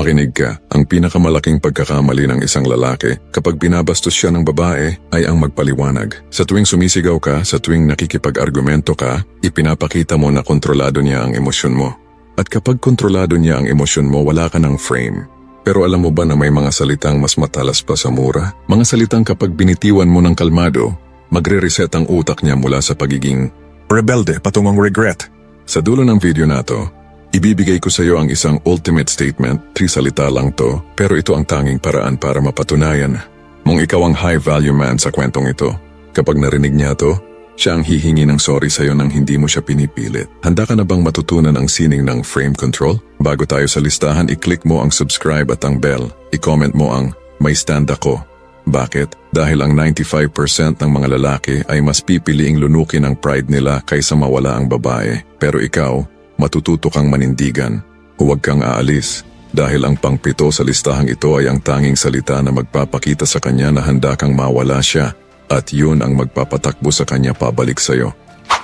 Makinig ka, ang pinakamalaking pagkakamali ng isang lalaki kapag binabastos siya ng babae ay ang magpaliwanag. Sa tuwing sumisigaw ka, sa tuwing nakikipag-argumento ka, ipinapakita mo na kontrolado niya ang emosyon mo. At kapag kontrolado niya ang emosyon mo, wala ka ng frame. Pero alam mo ba na may mga salitang mas matalas pa sa mura? Mga salitang kapag binitiwan mo ng kalmado, magre-reset ang utak niya mula sa pagiging rebelde patungong regret. Sa dulo ng video na to, ibibigay ko sa iyo ang isang ultimate statement, 3 salita lang to, pero ito ang tanging paraan para mapatunayan mong ikaw ang high value man sa kwentong ito. Kapag narinig niya to, siya ang hihingi ng sorry sa iyo nang hindi mo siya pinipilit. Handa ka na bang matutunan ang sining ng frame control? Bago tayo sa listahan, i-click mo ang subscribe at ang bell. I-comment mo ang may stand ako. Bakit? Dahil ang 95% ng mga lalaki ay mas pipiliing lunukin ang pride nila kaysa mawala ang babae. Pero ikaw, matututo kang manindigan. Huwag kang aalis. Dahil ang pang-7 sa listahang ito ay ang tanging salita na magpapakita sa kanya na handa kang mawala siya. At yun ang magpapatakbo sa kanya pabalik sa'yo.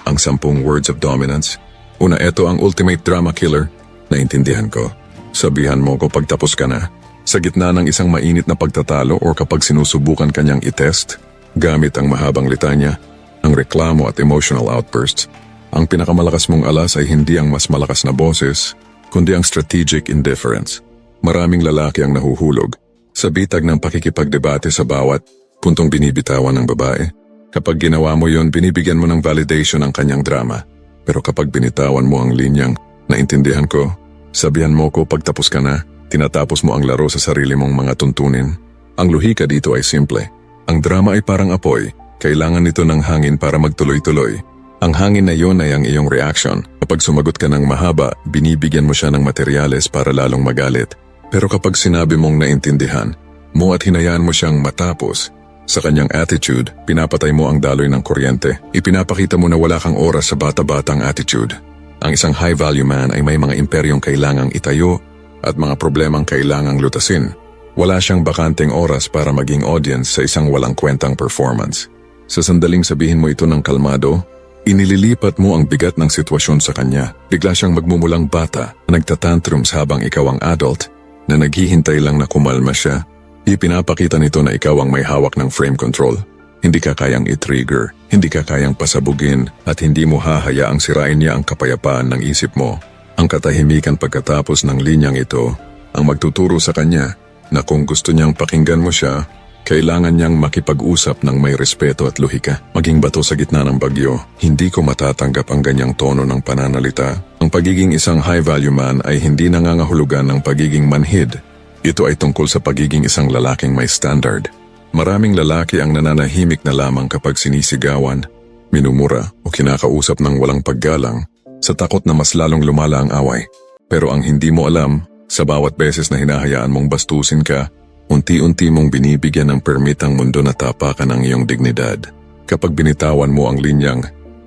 Ang 10 words of dominance. Una, ito ang ultimate drama killer. Naintindihan ko. Sabihan mo ko pagtapos ka na. Sa gitna ng isang mainit na pagtatalo o kapag sinusubukan kanyang itest, gamit ang mahabang litanya, ang reklamo at emotional outbursts, ang pinakamalakas mong alas ay hindi ang mas malakas na boses, kundi ang strategic indifference. Maraming lalaki ang nahuhulog sa bitag ng pakikipagdebate sa bawat puntong binibitawan ng babae. Kapag ginawa mo yon, binibigyan mo ng validation ang kanyang drama. Pero kapag binitawan mo ang linyang, naintindihan ko, sabihan mo ko pagtapos ka na, tinatapos mo ang laro sa sarili mong mga tuntunin. Ang luhika dito ay simple. Ang drama ay parang apoy, kailangan nito ng hangin para magtuloy-tuloy. Ang hangin na yon ay ang iyong reaction. Kapag sumagot ka ng mahaba, binibigyan mo siya ng materyales para lalong magalit. Pero kapag sinabi mong naintindihan mo at hinayaan mo siyang matapos, sa kanyang attitude, pinapatay mo ang daloy ng kuryente. Ipinapakita mo na wala kang oras sa bata-batang attitude. Ang isang high-value man ay may mga imperyong kailangang itayo at mga problemang kailangang lutasin. Wala siyang bakanteng oras para maging audience sa isang walang kwentang performance. Sa sandaling sabihin mo ito ng kalmado, inililipat mo ang bigat ng sitwasyon sa kanya. Bigla siyang magmumulang bata na nagtatantrums habang ikaw ang adult na naghihintay lang na kumalma siya. Ipinapakita nito na ikaw ang may hawak ng frame control. Hindi ka kayang i-trigger, hindi ka kayang pasabugin, at hindi mo hahayaang sirain niya ang kapayapaan ng isip mo. Ang katahimikan pagkatapos ng linyang ito ang magtuturo sa kanya na kung gusto niyang pakinggan mo siya, kailangan niyang makipag-usap ng may respeto at luhika. Maging bato sa gitna ng bagyo, hindi ko matatanggap ang ganyang tono ng pananalita. Ang pagiging isang high-value man ay hindi nangangahulugan ng pagiging manhid. Ito ay tungkol sa pagiging isang lalaking may standard. Maraming lalaki ang nananahimik na lamang kapag sinisigawan, minumura o kinakausap ng walang paggalang sa takot na mas lalong lumala ang away. Pero ang hindi mo alam, sa bawat beses na hinahayaan mong bastusin ka, unti-unti mong binibigyan ng permit ang mundo na tapakan ang iyong dignidad. Kapag binitawan mo ang linyang,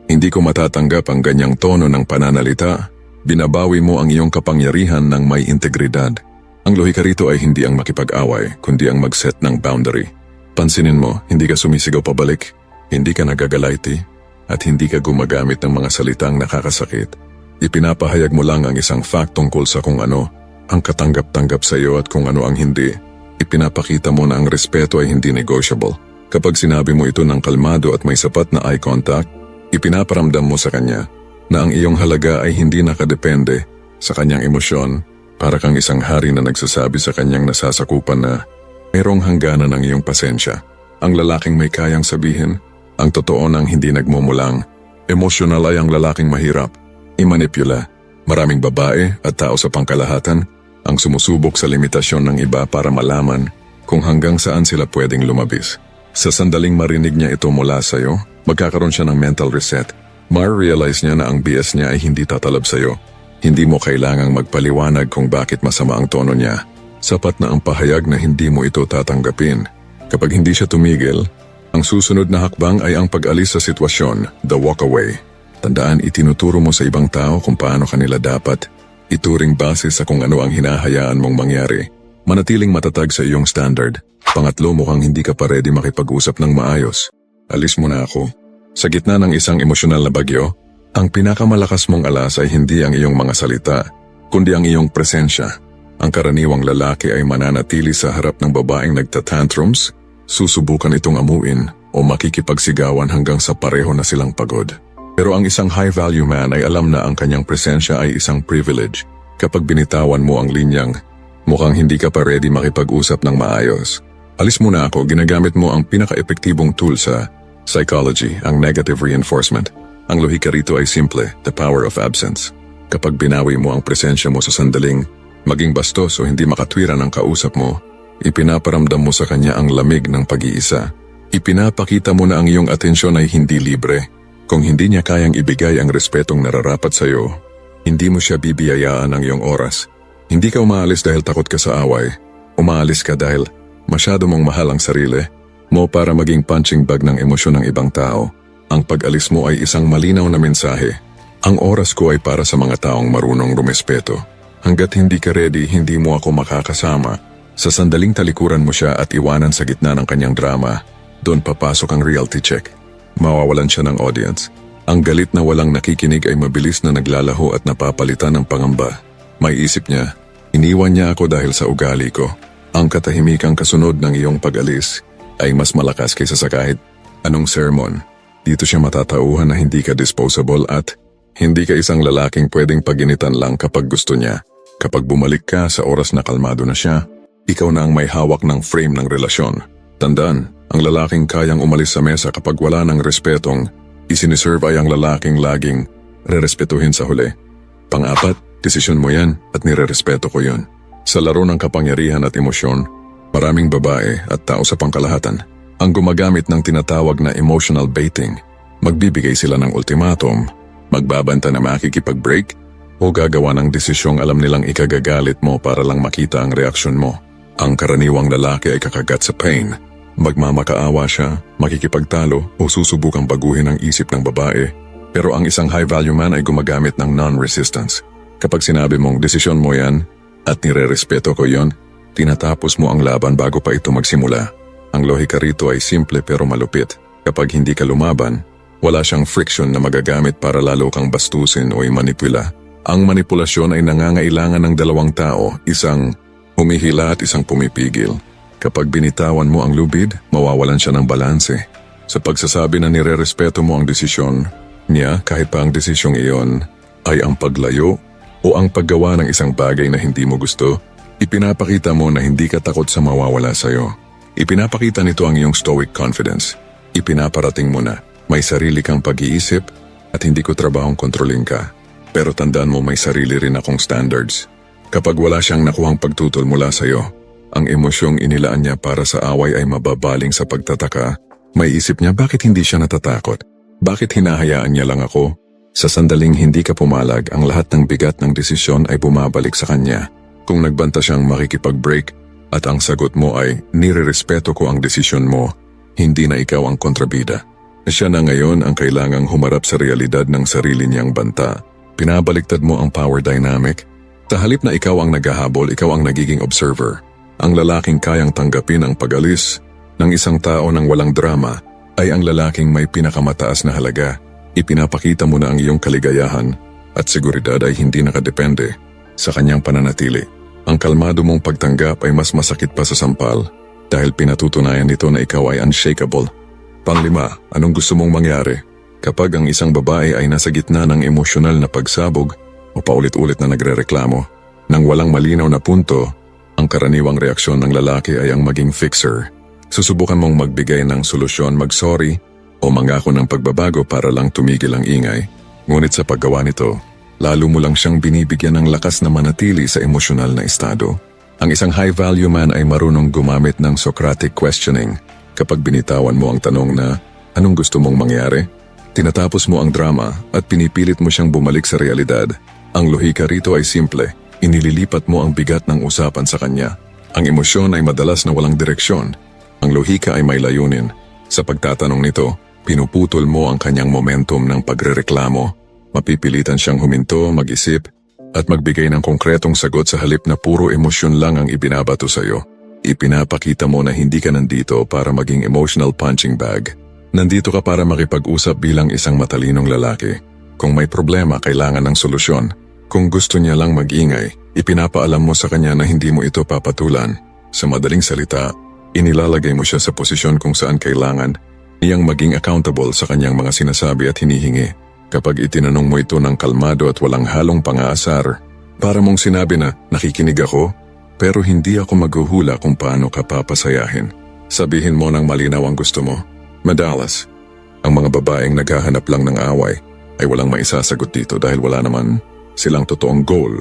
hindi ko matatanggap ang ganyang tono ng pananalita, binabawi mo ang iyong kapangyarihan ng may integridad. Ang lohika rito ay hindi ang makipag-away, kundi ang mag-set ng boundary. Pansinin mo, hindi ka sumisigaw pabalik, hindi ka nagagalaiti, at hindi ka gumagamit ng mga salitang nakakasakit. Ipinapahayag mo lang ang isang fact tungkol sa kung ano ang katanggap-tanggap sa iyo at kung ano ang hindi. Ipinapakita mo na ang respeto ay hindi negotiable. Kapag sinabi mo ito ng kalmado at may sapat na eye contact, ipinaparamdam mo sa kanya na ang iyong halaga ay hindi nakadepende sa kanyang emosyon. Para kang isang hari na nagsasabi sa kanyang nasasakupan na mayroong hangganan ng iyong pasensya. Ang lalaking may kayang sabihin, ang totoo nang hindi nagmumulang. Emosyonal ay ang lalaking mahirap imanipula. Maraming babae at tao sa pangkalahatan ang sumusubok sa limitasyon ng iba para malaman kung hanggang saan sila pwedeng lumabis. Sa sandaling marinig niya ito mula sa iyo, magkakaroon siya ng mental reset. Ma-realize niya na ang BS niya ay hindi tatalab sa iyo. Hindi mo kailangang magpaliwanag kung bakit masama ang tono niya. Sapat na ang pahayag na hindi mo ito tatanggapin. Kapag hindi siya tumigil, ang susunod na hakbang ay ang pag-alis sa sitwasyon, the walk away. Tandaan, itinuturo mo sa ibang tao kung paano kanila dapat ituring base sa kung ano ang hinahayaan mong mangyari. Manatiling matatag sa iyong standard. Pangatlo, mukhang hindi ka pa ready makipag-usap ng maayos. Alis mo na ako. Sa gitna ng isang emosyonal na bagyo, ang pinakamalakas mong alas ay hindi ang iyong mga salita, kundi ang iyong presensya. Ang karaniwang lalaki ay mananatili sa harap ng babaeng nagtatantrums, susubukan itong amuin o makikipagsigawan hanggang sa pareho na silang pagod. Pero ang isang high-value man ay alam na ang kanyang presensya ay isang privilege. Kapag binitawan mo ang linyang, mukhang hindi ka pa ready makipag-usap ng maayos. Alis muna ako, ginagamit mo ang pinaka-epektibong tool sa psychology, ang negative reinforcement. Ang lohika rito ay simple, the power of absence. Kapag binawi mo ang presensya mo sa sandaling, maging bastos o hindi makatwiran ang kausap mo, ipinaparamdam mo sa kanya ang lamig ng pag-iisa. Ipinapakita mo na ang iyong atensyon ay hindi libre. Kung hindi niya kayang ibigay ang respetong nararapat sa iyo, hindi mo siya bibiyayaan ng iyong oras. Hindi ka umaalis dahil takot ka sa away. Umaalis ka dahil masyado mong mahal ang sarili mo para maging punching bag ng emosyon ng ibang tao. Ang pag-alis mo ay isang malinaw na mensahe. Ang oras ko ay para sa mga taong marunong rumespeto. Hanggat hindi ka ready, hindi mo ako makakasama. Sa sandaling talikuran mo siya at iwanan sa gitna ng kanyang drama, doon papasok ang reality check. Mawawalan siya ng audience. Ang galit na walang nakikinig ay mabilis na naglalaho at napapalitan ng pangamba. May isip niya, iniwan niya ako dahil sa ugali ko. Ang katahimikang kasunod ng iyong pag-alis ay mas malakas kaysa sa kahit anong sermon. Dito siya matatauhan na hindi ka disposable at hindi ka isang lalaking pwedeng paginitan lang kapag gusto niya. Kapag bumalik ka sa oras na kalmado na siya, ikaw na ang may hawak ng frame ng relasyon. Tandaan, ang lalaking kayang umalis sa mesa kapag wala ng respetong isiniserve ay ang lalaking laging rerespetuhin sa huli. Pang-apat, desisyon mo yan at nirerespeto ko yun. Sa laro ng kapangyarihan at emosyon, maraming babae at tao sa pangkalahatan ang gumagamit ng tinatawag na emotional baiting. Magbibigay sila ng ultimatum, magbabanta na makikipag-break, o gagawa ng desisyong alam nilang ikagagalit mo para lang makita ang reaksyon mo. Ang karaniwang lalaki ay kakagat sa pain. Magmamakaawa siya, makikipagtalo o susubukang baguhin ang isip ng babae. Pero ang isang high-value man ay gumagamit ng non-resistance. Kapag sinabi mong desisyon mo yan at nirerespeto ko yon, tinatapos mo ang laban bago pa ito magsimula. Ang lohika rito ay simple pero malupit. Kapag hindi ka lumaban, wala siyang friction na magagamit para lalo kang bastusin o imanipula. Ang manipulasyon ay nangangailangan ng dalawang tao, isang humihila at isang pumipigil. Kapag binitawan mo ang lubid, mawawalan siya ng balanse. Sa pagsasabi na nirerespeto mo ang desisyon niya, kahit pa ang desisyong iyon ay ang paglayo o ang paggawa ng isang bagay na hindi mo gusto, ipinapakita mo na hindi ka takot sa mawawala sa'yo. Ipinapakita nito ang iyong stoic confidence. Ipinaparating mo na may sarili kang pag-iisip at hindi ko trabahong kontrolin ka. Pero tandaan mo may sarili rin akong standards. Kapag wala siyang nakuhang pagtutol mula sa'yo, ang emosyong inilaan niya para sa away ay mababaling sa pagtataka. May isip niya bakit hindi siya natatakot? Bakit hinahayaan niya lang ako? Sa sandaling hindi ka pumalag, ang lahat ng bigat ng desisyon ay bumabalik sa kanya. Kung nagbanta siyang makikipag-break at ang sagot mo ay nirerespeto ko ang desisyon mo, hindi na ikaw ang kontrabida. Siya na ngayon ang kailangang humarap sa realidad ng sarili niyang banta. Pinabaliktad mo ang power dynamic. Sa halip na ikaw ang naghahabol, ikaw ang nagiging observer. Ang lalaking kayang tanggapin ang pag-alis ng isang tao ng walang drama ay ang lalaking may pinakamataas na halaga. Ipinapakita mo na ang iyong kaligayahan at seguridad ay hindi nakadepende sa kanyang pananatili. Ang kalmado mong pagtanggap ay mas masakit pa sa sampal dahil pinatutunayan nito na ikaw ay unshakable. Panglima, anong gusto mong mangyari? Kapag ang isang babae ay nasa gitna ng emosyonal na pagsabog o paulit-ulit na nagrereklamo, nang walang malinaw na punto, ang karaniwang reaksyon ng lalaki ay ang maging fixer. Susubukan mong magbigay ng solusyon, mag-sorry, o mangako ng pagbabago para lang tumigil ang ingay. Ngunit sa paggawa nito, lalo mo lang siyang binibigyan ng lakas na manatili sa emosyonal na estado. Ang isang high-value man ay marunong gumamit ng Socratic questioning. Kapag binitawan mo ang tanong na, anong gusto mong mangyari? Tinatapos mo ang drama at pinipilit mo siyang bumalik sa realidad. Ang lohika rito ay simple, inililipat mo ang bigat ng usapan sa kanya. Ang emosyon ay madalas na walang direksyon. Ang lohika ay may layunin. Sa pagtatanong nito, pinuputol mo ang kanyang momentum ng pagrereklamo. Mapipilitan siyang huminto, mag-isip, at magbigay ng konkretong sagot sa halip na puro emosyon lang ang ibinabato sa iyo. Ipinapakita mo na hindi ka nandito para maging emotional punching bag. Nandito ka para makipag-usap bilang isang matalinong lalaki. Kung may problema, kailangan ng solusyon. Kung gusto niya lang mag-ingay, Ipinapaalam mo sa kanya na hindi mo ito papatulan. Sa madaling salita, inilalagay mo siya sa posisyon kung saan kailangan niyang maging accountable sa kanyang mga sinasabi at hinihingi. Kapag itinanong mo ito ng kalmado at walang halong pang-aasar, para mong sinabi na nakikinig ako, pero hindi ako maghuhula kung paano ka papasayahin. Sabihin mo ng malinaw ang gusto mo. Madalas, ang mga babaeng naghahanap lang ng away ay walang maisasagot dito dahil wala naman silang totoong goal,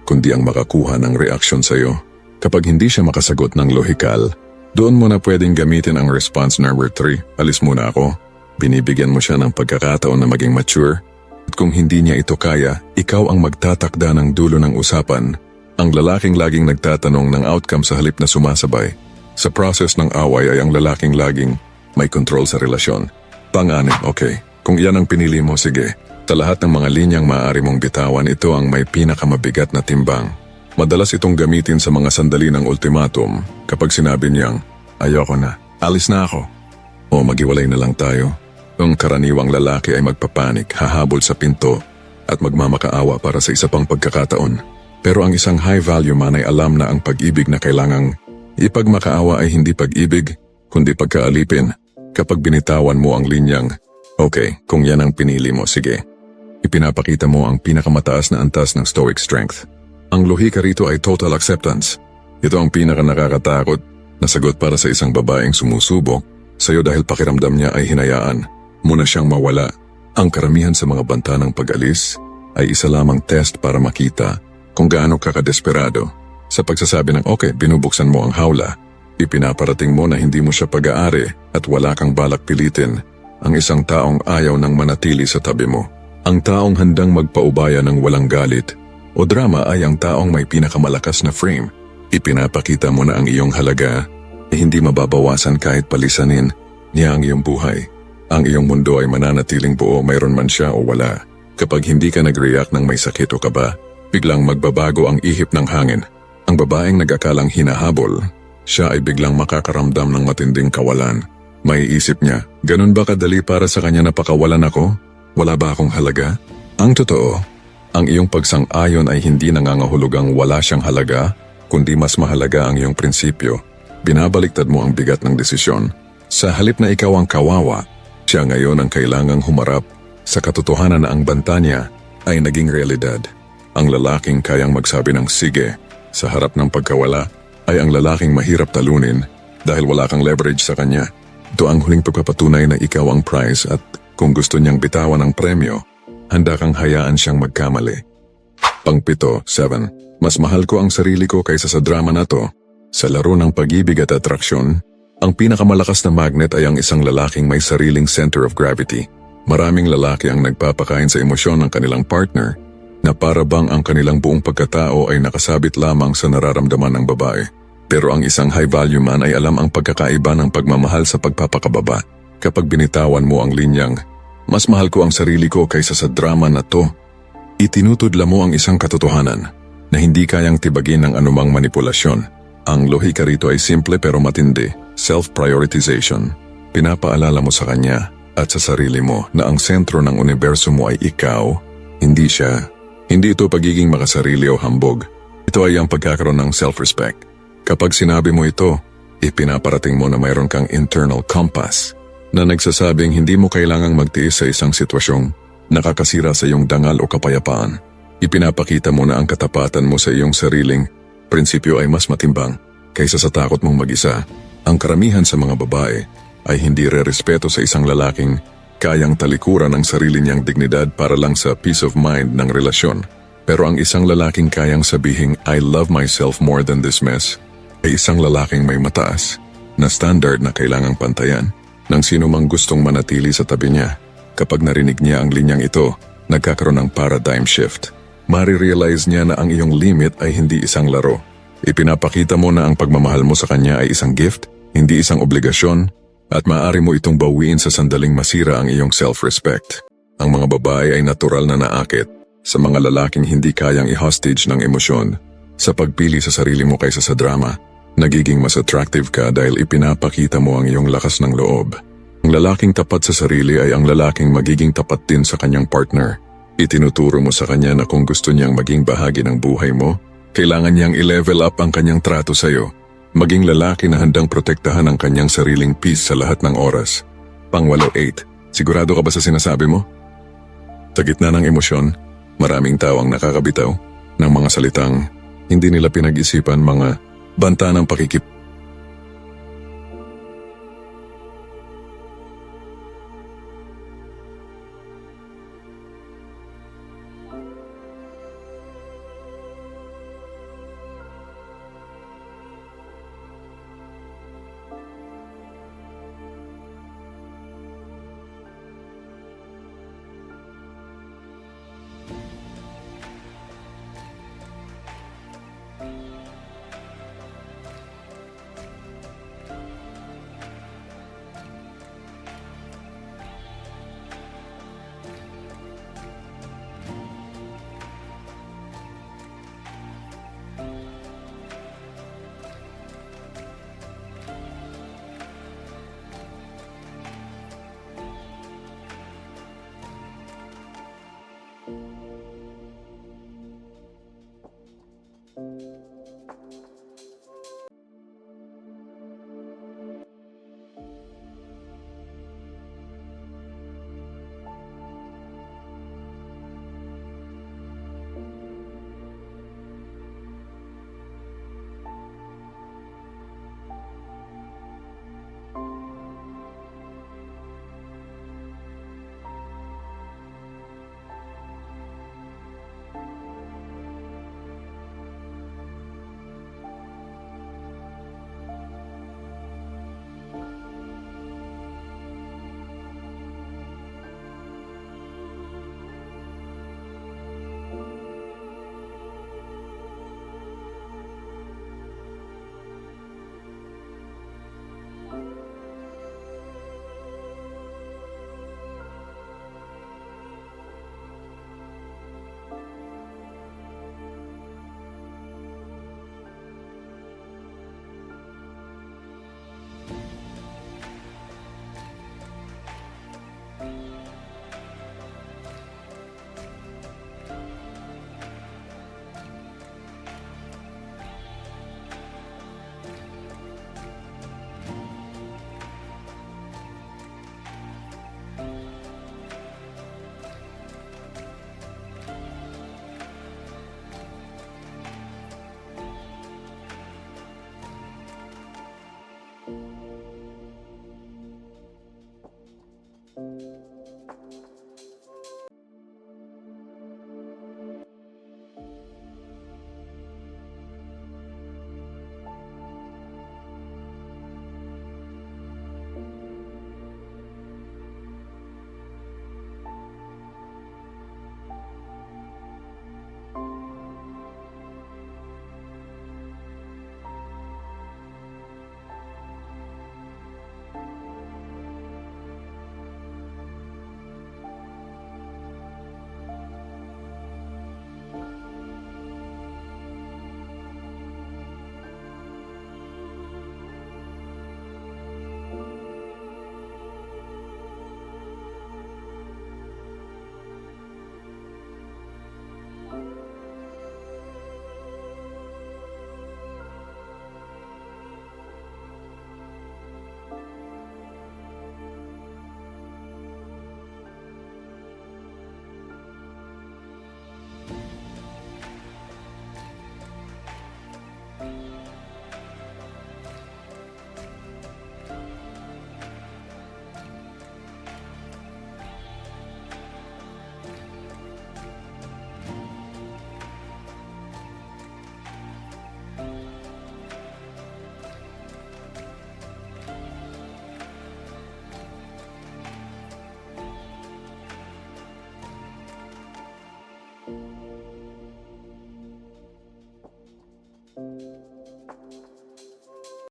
kundi ang makakuha ng reaksyon sa iyo. Kapag hindi siya makasagot ng lohikal, doon mo na pwedeng gamitin ang response number 3. Alis muna ako. Binibigyan mo siya ng pagkakataon na maging mature. At kung hindi niya ito kaya, ikaw ang magtatakda ng dulo ng usapan. Ang lalaking laging nagtatanong ng outcome sa halip na sumasabay. Sa process ng away ay ang lalaking laging may control sa relasyon. Pang-anim, okay. Kung iyan ang pinili mo, sige. Sa lahat ng mga linyang maaari mong bitawan, ito ang may pinakamabigat na timbang. Madalas itong gamitin sa mga sandali ng ultimatum kapag sinabi niyang, ayoko na, alis na ako. O maghiwalay na lang tayo. Ang karaniwang lalaki ay magpapanik, hahabol sa pinto at magmamakaawa para sa isa pang pagkakataon. Pero ang isang high-value man ay alam na ang pag-ibig na kailangang ipagmakaawa ay hindi pag-ibig, kundi pagkaalipin. Kapag binitawan mo ang linyang, okay, kung yan ang pinili mo, sige. Ipinapakita mo ang pinakamataas na antas ng stoic strength. Ang lohika rito ay total acceptance. Ito ang pinakanakakatakot na sagot para sa isang babaeng sumusubok sa'yo dahil pakiramdam niya ay hinayaan mo na siyang mawala. Ang karamihan sa mga banta ng pag-alis ay isa lamang test para makita kung gaano ka kadesperado. Sa pagsasabi ng okay, binubuksan mo ang hawla. Ipinaparating mo na hindi mo siya pag-aari at wala kang balak pilitin ang isang taong ayaw nang manatili sa tabi mo. Ang taong handang magpaubaya ng walang galit o drama ay ang taong may pinakamalakas na frame. Ipinapakita mo na ang iyong halaga ay hindi mababawasan kahit palisanin niya ang iyong buhay. Ang iyong mundo ay mananatiling buo mayroon man siya o wala. Kapag hindi ka nag-react ng may sakit o kaba, biglang magbabago ang ihip ng hangin. Ang babaeng nag-akalang hinahabol, siya ay biglang makakaramdam ng matinding kawalan. May isip niya, ganun ba kadali para sa kanya na pakawalan ako? Wala ba akong halaga? Ang totoo, ang iyong pagsang-ayon ay hindi nangangahulugang wala siyang halaga, kundi mas mahalaga ang iyong prinsipyo. Binabaliktad mo ang bigat ng desisyon. Sa halip na ikaw ang kawawa, siya ngayon ang kailangang humarap sa katotohanan na ang banta niya ay naging realidad. Ang lalaking kayang magsabi ng sige sa harap ng pagkawala ay ang lalaking mahirap talunin dahil wala kang leverage sa kanya. Ito ang huling pagpapatunay na ikaw ang prize at kung gusto niyang bitawan ang premyo, handa kang hayaan siyang magkamali. Pang-7, mas mahal ko ang sarili ko kaysa sa drama na to. Sa laro ng pag-ibig at atraksyon, ang pinakamalakas na magnet ay ang isang lalaking may sariling center of gravity. Maraming lalaki ang nagpapakain sa emosyon ng kanilang partner na para bang ang kanilang buong pagkatao ay nakasabit lamang sa nararamdaman ng babae. Pero ang isang high-value man ay alam ang pagkakaiba ng pagmamahal sa pagpapakababa. Kapag binitawan mo ang linyang, mas mahal ko ang sarili ko kaysa sa drama na to, itinutudla mo ang isang katotohanan na hindi kayang tibagin ng anumang manipulasyon. Ang lohika rito ay simple pero matindi, self-prioritization. Pinapaalala mo sa kanya at sa sarili mo na ang sentro ng universo mo ay ikaw, hindi siya. Hindi ito pagiging makasarili o hambog. Ito ay ang pagkakaroon ng self-respect. Kapag sinabi mo ito, ipinaparating mo na mayroon kang internal compass na nagsasabing hindi mo kailangang magtiis sa isang sitwasyong nakakasira sa iyong dangal o kapayapaan. Ipinapakita mo na ang katapatan mo sa iyong sariling prinsipyo ay mas matimbang kaysa sa takot mong mag-isa. Ang karamihan sa mga babae ay hindi re-respeto sa isang lalaking kayang talikuran ang sarili niyang dignidad para lang sa peace of mind ng relasyon. Pero ang isang lalaking kayang sabihing I love myself more than this mess ay isang lalaking may mataas na standard na kailangang pantayan ng sino mang gustong manatili sa tabi niya. Kapag narinig niya ang linyang ito, nagkakaroon ng paradigm shift. Marirealize niya na ang iyong limit ay hindi isang laro. Ipinapakita mo na ang pagmamahal mo sa kanya ay isang gift, hindi isang obligasyon, at maaari mo itong bawiin sa sandaling masira ang iyong self-respect. Ang mga babae ay natural na naakit sa mga lalaking hindi kayang i-hostage ng emosyon. Sa pagpili sa sarili mo kaysa sa drama, nagiging mas attractive ka dahil ipinapakita mo ang iyong lakas ng loob. Ang lalaking tapat sa sarili ay ang lalaking magiging tapat din sa kanyang partner. Itinuturo mo sa kanya na kung gusto niyang maging bahagi ng buhay mo, Kailangan niyang i-level up ang kanyang trato sa'yo. Maging lalaki na handang protektahan ang kanyang sariling peace sa lahat ng oras. Pangwalo 8. Sigurado ka ba sa sinasabi mo? Sa gitna ng emosyon, maraming tao ang nakakabitaw ng mga salitang hindi nila pinag-isipan, mga banta ng pakikip.